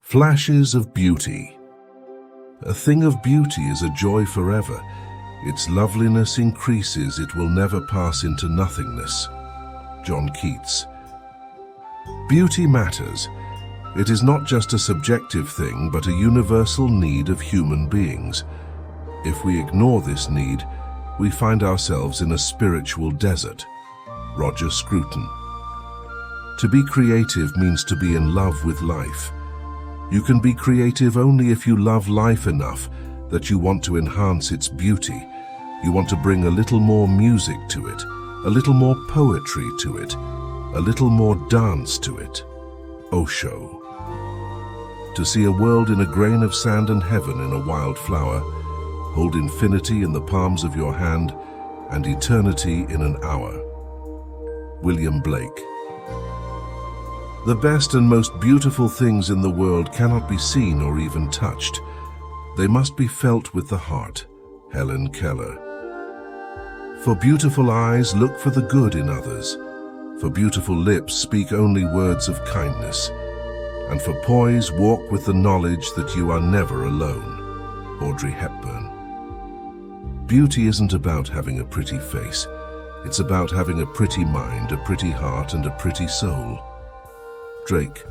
Flashes of beauty. A thing of beauty is a joy forever. Its loveliness increases, it will never pass into nothingness. John Keats. Beauty matters. It is not just a subjective thing, but a universal need of human beings. If we ignore this need, we find ourselves in a spiritual desert. Roger Scruton. To be creative means to be in love with life. You can be creative only if you love life enough that you want to enhance its beauty. You want to bring a little more music to it, a little more poetry to it, a little more dance to it. Osho. To see a world in a grain of sand and heaven in a wild flower, hold infinity in the palms of your hand and eternity in an hour. William Blake. The best and most beautiful things in the world cannot be seen or even touched. They must be felt with the heart. Helen Keller. For beautiful eyes, look for the good in others. For beautiful lips, speak only words of kindness. And for poise, walk with the knowledge that you are never alone. Audrey Hepburn. Beauty isn't about having a pretty face. It's about having a pretty mind, a pretty heart, and a pretty soul. Drake.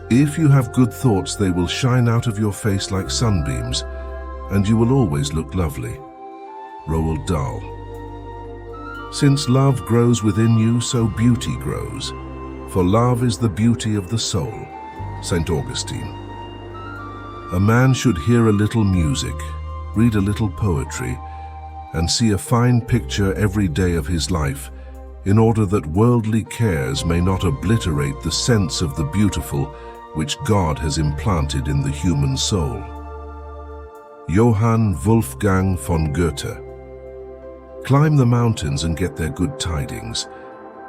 If you have good thoughts, they will shine out of your face like sunbeams, and you will always look lovely. Roald Dahl. Since love grows within you, so beauty grows. For love is the beauty of the soul. St. Augustine. A man should hear a little music, read a little poetry, and see a fine picture every day of his life, in order that worldly cares may not obliterate the sense of the beautiful which God has implanted in the human soul. Johann Wolfgang von Goethe. Climb the mountains and get their good tidings.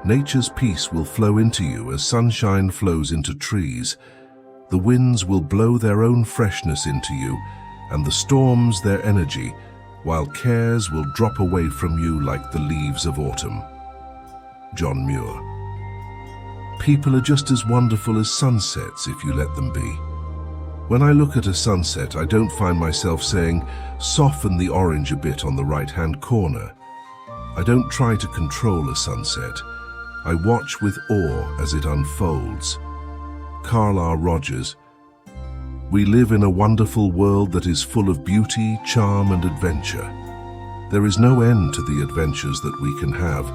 Nature's peace will flow into you as sunshine flows into trees. The winds will blow their own freshness into you, and the storms their energy, while cares will drop away from you like the leaves of autumn. John Muir. People are just as wonderful as sunsets if you let them be. When I look at a sunset, I don't find myself saying, soften the orange a bit on the right-hand corner. I don't try to control a sunset. I watch with awe as it unfolds. Carl R. Rogers. We live in a wonderful world that is full of beauty, charm, and adventure. There is no end to the adventures that we can have,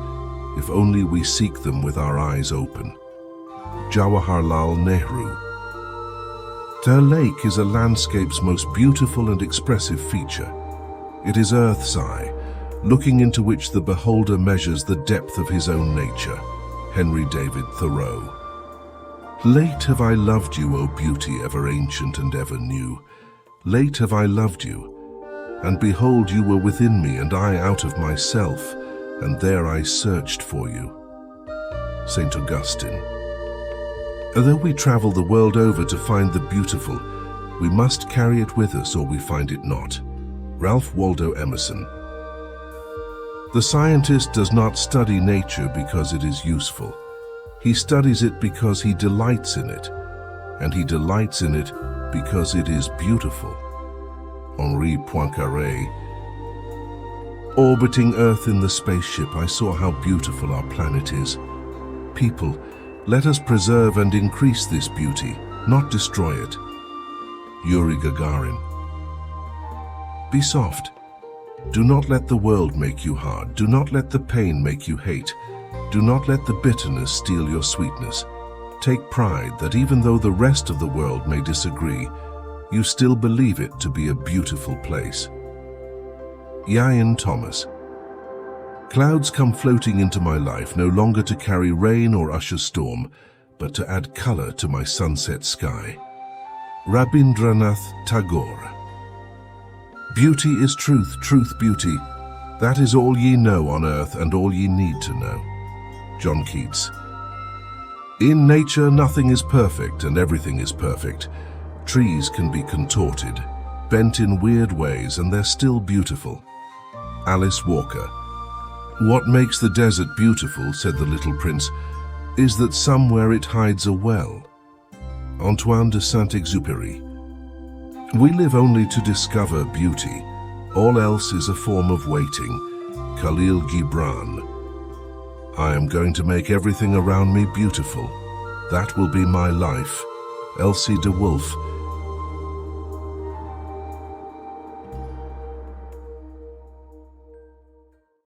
if only we seek them with our eyes open. Jawaharlal Nehru. Dal Lake is a landscape's most beautiful and expressive feature. It is Earth's eye, looking into which the beholder measures the depth of his own nature. Henry David Thoreau. Late have I loved you, O beauty ever ancient and ever new. Late have I loved you, and behold, you were within me, and I out of myself, and there I searched for you. St. Augustine. Although we travel the world over to find the beautiful, we must carry it with us or we find it not. Ralph Waldo Emerson. The scientist does not study nature because it is useful. He studies it because he delights in it, and he delights in it because it is beautiful. Henri Poincaré. Orbiting Earth in the spaceship, I saw how beautiful our planet is. People, let us preserve and increase this beauty, not destroy it. Yuri Gagarin. Be soft. Do not let the world make you hard. Do not let the pain make you hate. Do not let the bitterness steal your sweetness. Take pride that even though the rest of the world may disagree, you still believe it to be a beautiful place. Ian Thomas. Clouds come floating into my life, no longer to carry rain or usher storm, but to add color to my sunset sky. Rabindranath Tagore. Beauty is truth, truth beauty. That is all ye know on earth and all ye need to know. John Keats. In nature, nothing is perfect and everything is perfect. Trees can be contorted, bent in weird ways, and they're still beautiful. Alice Walker. What makes the desert beautiful, said the little prince, is that somewhere it hides a well. Antoine de Saint-Exupéry. We live only to discover beauty. All else is a form of waiting. Khalil Gibran. I am going to make everything around me beautiful. That will be my life. Elsie de Wolfe.